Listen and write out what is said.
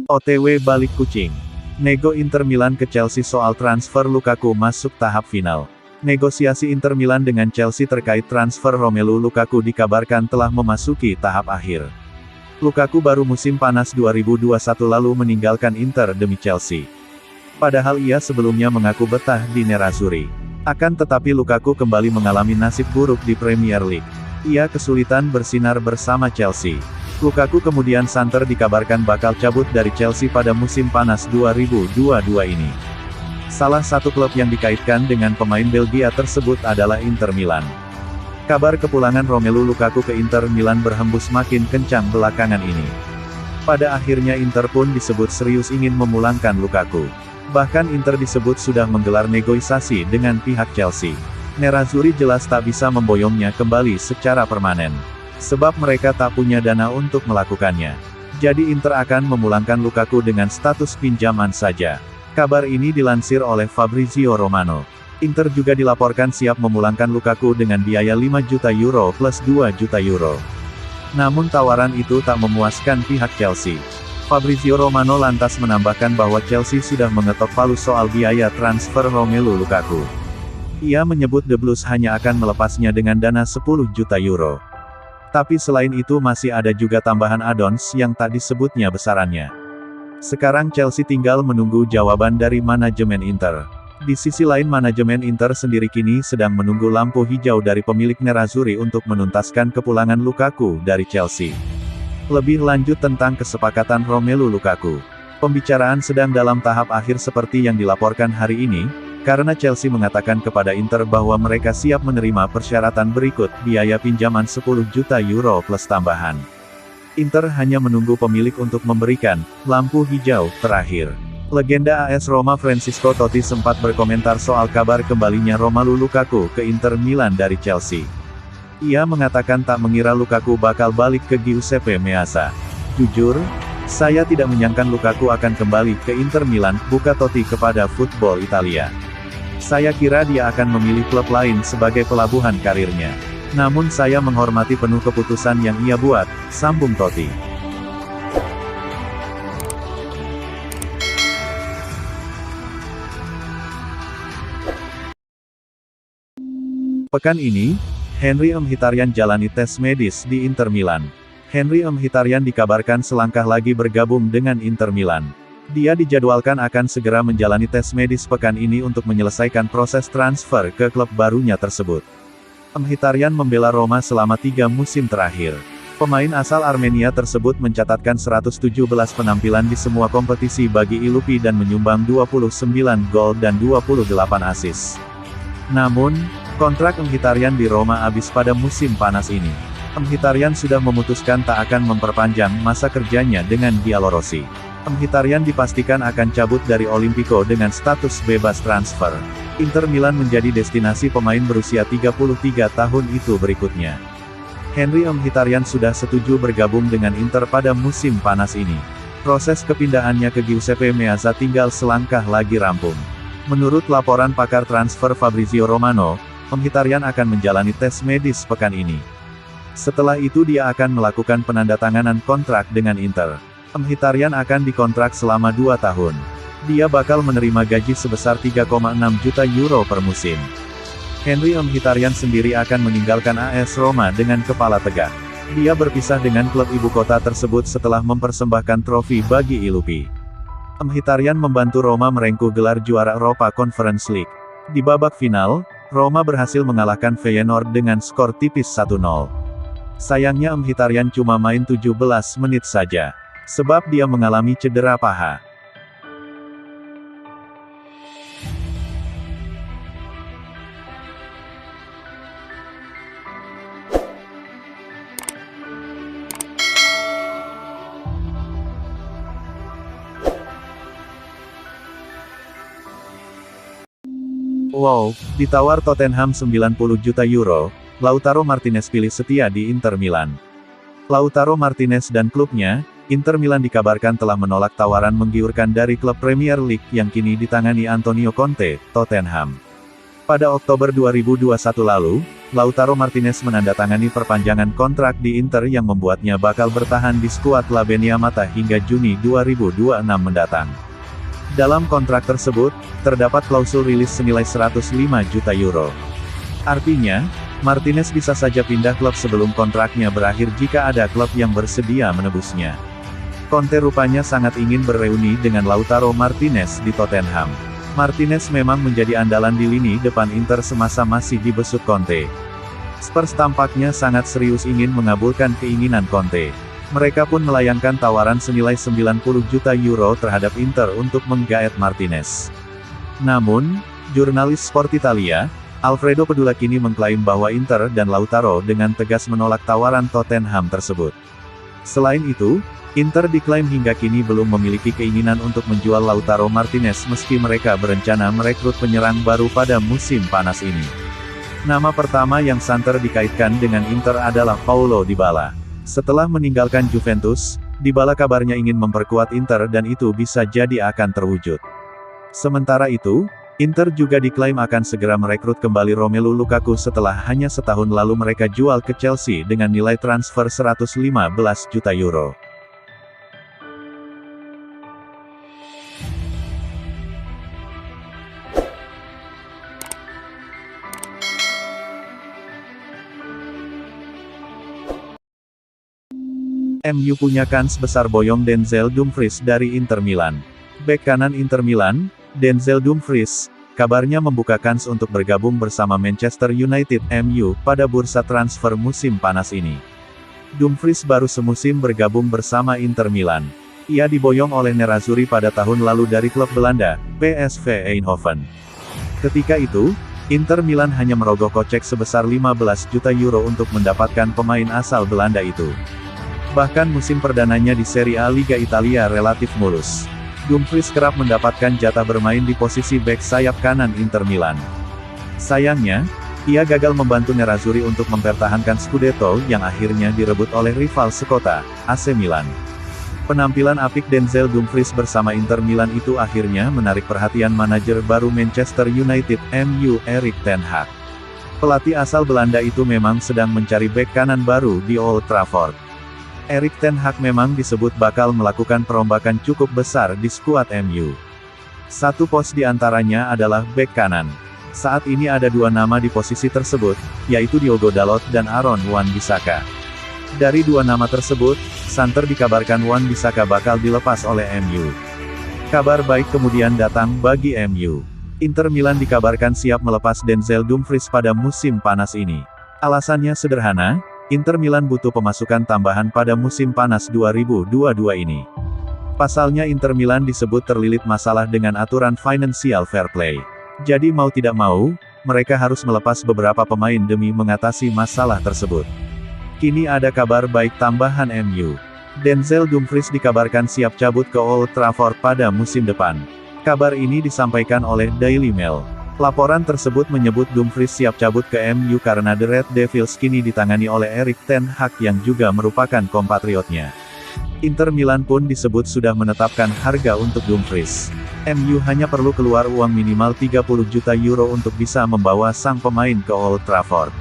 OTW balik kucing. Nego Inter Milan ke Chelsea soal transfer Lukaku masuk tahap final. Negosiasi Inter Milan dengan Chelsea terkait transfer Romelu Lukaku dikabarkan telah memasuki tahap akhir. Lukaku baru musim panas 2021 lalu meninggalkan Inter demi Chelsea. Padahal ia sebelumnya mengaku betah di Nerazzurri. Akan tetapi Lukaku kembali mengalami nasib buruk di Premier League. Ia kesulitan bersinar bersama Chelsea. Lukaku kemudian santer dikabarkan bakal cabut dari Chelsea pada musim panas 2022 ini. Salah satu klub yang dikaitkan dengan pemain Belgia tersebut adalah Inter Milan. Kabar kepulangan Romelu Lukaku ke Inter Milan berhembus makin kencang belakangan ini. Pada akhirnya Inter pun disebut serius ingin memulangkan Lukaku. Bahkan Inter disebut sudah menggelar negosiasi dengan pihak Chelsea. Nerazzurri jelas tak bisa memboyongnya kembali secara permanen. Sebab mereka tak punya dana untuk melakukannya. Jadi Inter akan memulangkan Lukaku dengan status pinjaman saja. Kabar ini dilansir oleh Fabrizio Romano. Inter juga dilaporkan siap memulangkan Lukaku dengan biaya 5 juta euro plus 2 juta euro. Namun tawaran itu tak memuaskan pihak Chelsea. Fabrizio Romano lantas menambahkan bahwa Chelsea sudah mengetok palu soal biaya transfer Romelu Lukaku. Ia menyebut The Blues hanya akan melepasnya dengan dana 10 juta euro. Tapi selain itu masih ada juga tambahan add-ons yang tak disebutnya besarannya. Sekarang Chelsea tinggal menunggu jawaban dari manajemen Inter. Di sisi lain manajemen Inter sendiri kini sedang menunggu lampu hijau dari pemilik Nerazzurri untuk menuntaskan kepulangan Lukaku dari Chelsea. Lebih lanjut tentang kesepakatan Romelu Lukaku. Pembicaraan sedang dalam tahap akhir seperti yang dilaporkan hari ini, karena Chelsea mengatakan kepada Inter bahwa mereka siap menerima persyaratan berikut, biaya pinjaman 10 juta euro plus tambahan. Inter hanya menunggu pemilik untuk memberikan lampu hijau terakhir. Legenda AS Roma Francisco Totti sempat berkomentar soal kabar kembalinya Romelu Lukaku ke Inter Milan dari Chelsea. Ia mengatakan tak mengira Lukaku bakal balik ke Giuseppe Meazza. Jujur, saya tidak menyangka Lukaku akan kembali ke Inter Milan, buka Totti kepada Football Italia. Saya kira dia akan memilih klub lain sebagai pelabuhan karirnya. Namun saya menghormati penuh keputusan yang ia buat, sambung Totti. Pekan ini, Henry Mkhitaryan jalani tes medis di Inter Milan. Henry Mkhitaryan dikabarkan selangkah lagi bergabung dengan Inter Milan. Dia dijadwalkan akan segera menjalani tes medis pekan ini untuk menyelesaikan proses transfer ke klub barunya tersebut. Mkhitaryan membela Roma selama 3 musim terakhir. Pemain asal Armenia tersebut mencatatkan 117 penampilan di semua kompetisi bagi Ilupi dan menyumbang 29 gol dan 28 assist. Namun, kontrak Mkhitaryan di Roma habis pada musim panas ini. Mkhitaryan sudah memutuskan tak akan memperpanjang masa kerjanya dengan Giallorossi. Mkhitaryan dipastikan akan cabut dari Olimpico dengan status bebas transfer. Inter Milan menjadi destinasi pemain berusia 33 tahun itu berikutnya. Henry Mkhitaryan sudah setuju bergabung dengan Inter pada musim panas ini. Proses kepindahannya ke Giuseppe Meazza tinggal selangkah lagi rampung. Menurut laporan pakar transfer Fabrizio Romano, Mkhitaryan akan menjalani tes medis pekan ini. Setelah itu dia akan melakukan penandatanganan kontrak dengan Inter. Mkhitaryan akan dikontrak selama 2 tahun. Dia bakal menerima gaji sebesar 3,6 juta euro per musim. Henry Mkhitaryan sendiri akan meninggalkan AS Roma dengan kepala tegak. Dia berpisah dengan klub ibu kota tersebut setelah mempersembahkan trofi bagi Ilupi. Mkhitaryan membantu Roma merengkuh gelar juara Europa Conference League. Di babak final, Roma berhasil mengalahkan Feyenoord dengan skor tipis 1-0. Sayangnya Mkhitaryan cuma main 17 menit saja. Sebab dia mengalami cedera paha. Wow, ditawar Tottenham 90 juta euro, Lautaro Martinez pilih setia di Inter Milan. Lautaro Martinez dan klubnya, Inter Milan dikabarkan telah menolak tawaran menggiurkan dari klub Premier League yang kini ditangani Antonio Conte, Tottenham. Pada Oktober 2021 lalu, Lautaro Martinez menandatangani perpanjangan kontrak di Inter yang membuatnya bakal bertahan di skuad La Beniamata hingga Juni 2026 mendatang. Dalam kontrak tersebut, terdapat klausul rilis senilai 105 juta euro. Artinya, Martinez bisa saja pindah klub sebelum kontraknya berakhir jika ada klub yang bersedia menebusnya. Conte rupanya sangat ingin bereuni dengan Lautaro Martinez di Tottenham. Martinez memang menjadi andalan di lini depan Inter semasa masih dibesut Conte. Spurs tampaknya sangat serius ingin mengabulkan keinginan Conte. Mereka pun melayangkan tawaran senilai 90 juta euro terhadap Inter untuk menggaet Martinez. Namun, jurnalis Sport Italia, Alfredo Pedulacchini mengklaim bahwa Inter dan Lautaro dengan tegas menolak tawaran Tottenham tersebut. Selain itu, Inter diklaim hingga kini belum memiliki keinginan untuk menjual Lautaro Martinez meski mereka berencana merekrut penyerang baru pada musim panas ini. Nama pertama yang santer dikaitkan dengan Inter adalah Paulo Dybala. Setelah meninggalkan Juventus, Dybala kabarnya ingin memperkuat Inter dan itu bisa jadi akan terwujud. Sementara itu, Inter juga diklaim akan segera merekrut kembali Romelu Lukaku setelah hanya setahun lalu mereka jual ke Chelsea dengan nilai transfer 115 juta euro. MU punya kans besar boyong Denzel Dumfries dari Inter Milan. Bek kanan Inter Milan, Denzel Dumfries, kabarnya membuka kans untuk bergabung bersama Manchester United (MU) pada bursa transfer musim panas ini. Dumfries baru semusim bergabung bersama Inter Milan. Ia diboyong oleh Nerazzurri pada tahun lalu dari klub Belanda, PSV Eindhoven. Ketika itu, Inter Milan hanya merogoh kocek sebesar 15 juta euro untuk mendapatkan pemain asal Belanda itu. Bahkan musim perdananya di Serie A Liga Italia relatif mulus. Dumfries kerap mendapatkan jatah bermain di posisi bek sayap kanan Inter Milan. Sayangnya, ia gagal membantu Nerazzurri untuk mempertahankan Scudetto yang akhirnya direbut oleh rival sekota, AC Milan. Penampilan apik Denzel Dumfries bersama Inter Milan itu akhirnya menarik perhatian manajer baru Manchester United (MU) Erik ten Hag. Pelatih asal Belanda itu memang sedang mencari bek kanan baru di Old Trafford. Erik ten Hag memang disebut bakal melakukan perombakan cukup besar di skuad MU. Satu pos di antaranya adalah bek kanan. Saat ini ada dua nama di posisi tersebut, yaitu Diogo Dalot dan Aaron Wan-Bissaka. Dari dua nama tersebut, santer dikabarkan Wan-Bissaka bakal dilepas oleh MU. Kabar baik kemudian datang bagi MU. Inter Milan dikabarkan siap melepas Denzel Dumfries pada musim panas ini. Alasannya sederhana, Inter Milan butuh pemasukan tambahan pada musim panas 2022 ini. Pasalnya Inter Milan disebut terlilit masalah dengan aturan financial fair play. Jadi mau tidak mau, mereka harus melepas beberapa pemain demi mengatasi masalah tersebut. Kini ada kabar baik tambahan MU. Denzel Dumfries dikabarkan siap cabut ke Old Trafford pada musim depan. Kabar ini disampaikan oleh Daily Mail. Laporan tersebut menyebut Dumfries siap cabut ke MU karena The Red Devils kini ditangani oleh Erik ten Hag yang juga merupakan kompatriotnya. Inter Milan pun disebut sudah menetapkan harga untuk Dumfries. MU hanya perlu keluar uang minimal 30 juta euro untuk bisa membawa sang pemain ke Old Trafford.